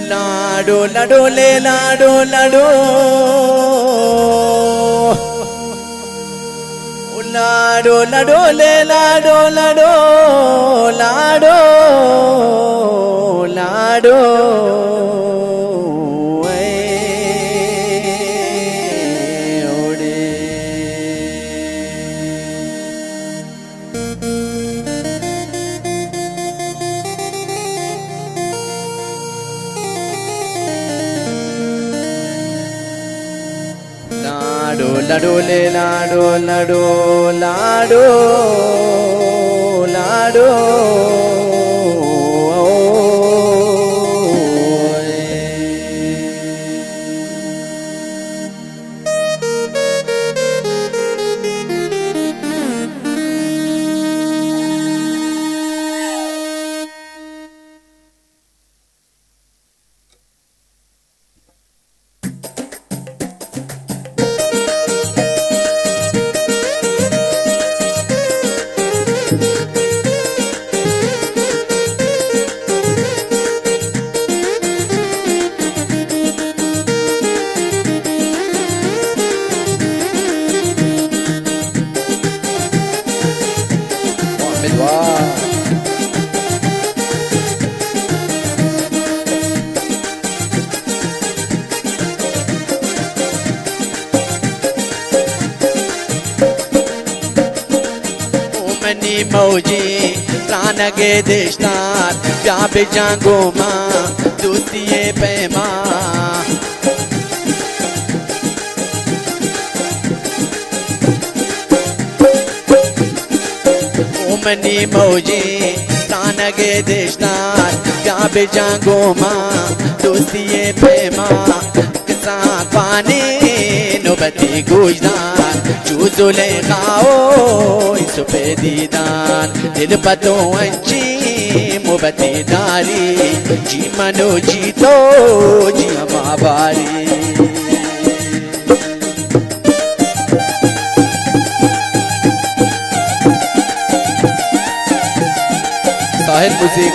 लाडो लाडो ले लाडो लाडो लाडो लाडो ले लाडो लाडो लाडो लाडो लाडो ले लाडो लाडो लाडो लाडो मौजी प्राणगे देशनार प्याब जांगो माँ दोस्तिये पैमा ओमनी मौजी प्राणगे देशनार प्याब जांगो माँ दोस्तिये पैमा किसा पानी नौबती गुजदार चूजुले खाओ सुपे दीदार दिल पतो अंची मुबती दारी जी मनो जीतो जी हमारी साहिल म्यूजिक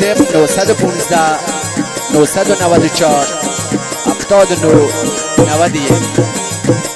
0915 994 79 91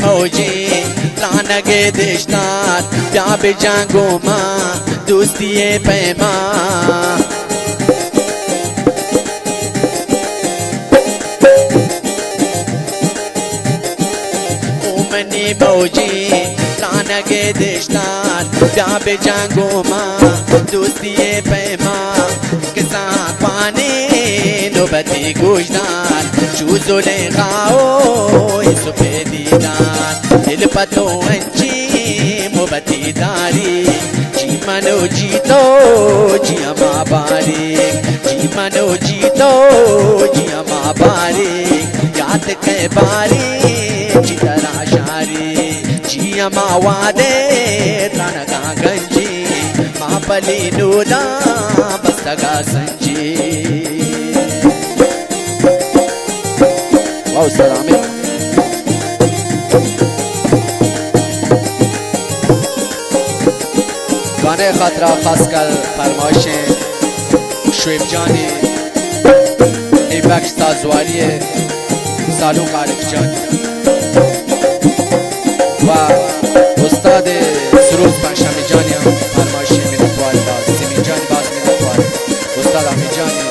मौजी प्राणगे देशनार प्याब जांगो माँ दोस्तिये पैमा ओमनी मौजी प्राणगे देशनार प्याब जांगो माँ दोस्तिये पैमा किसा पानी नौबती गुजदार चूजुले खाओ सुपे दीदार दिल पतो अंची मुबती दारी जी मनो जीतो जी हमा बारी जी मनो जीतो जी हमा बारी याद के बारी जी तरा शारी जी हमा वादे तनगा गंजी माँ पली नूदा बस्तगा संजी वाह सलामी गाने खतरा खास कर फरमाइश शुएब जानी बख्श ताजवारी सालू खालिक जानी व उस्ताद सरूज पंशामी जानी फरमाइश मिनतवार सिमी जानी बाज मिनतवार उस्ताद आमिर जानी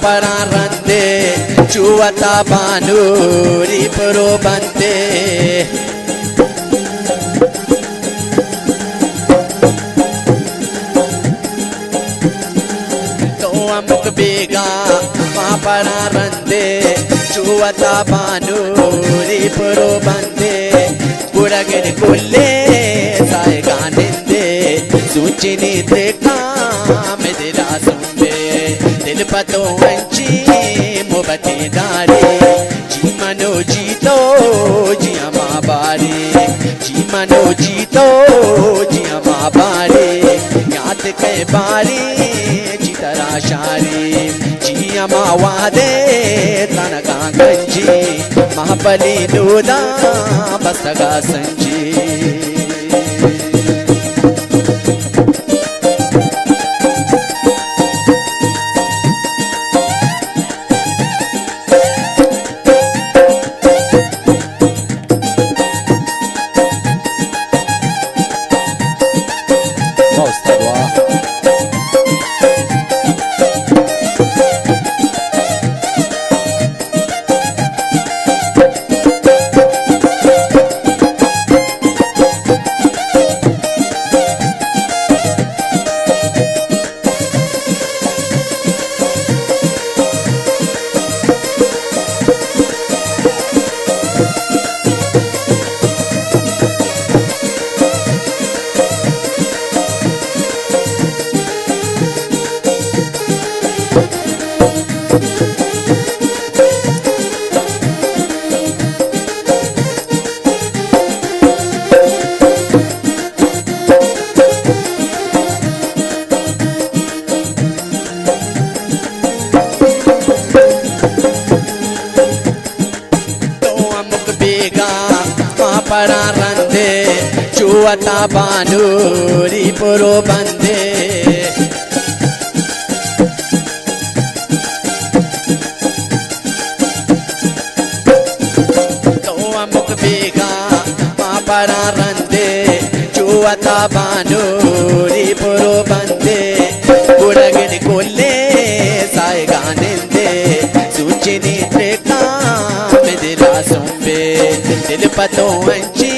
Pararande Chuata Banuri Probante Toa Mukbiga Pararande Chuata Banuri Probante Puragir Kulle Saiganinde Suchini Teka Medira Sumbe Dil pato anchi mobati dari Jimano jito jiyama bari Jimano jito jiyama bari Yaad ke bari jitara shari Jiyama wade tanaka ganji Mahapali luda bastaga sanji Pararande Chuata Banuri Probante Toa Mukbiga Pararande Chuata Banuri Probante Puragir Kulle Saiganinde Suchini Treka Medira Sumbe Dil pato anchi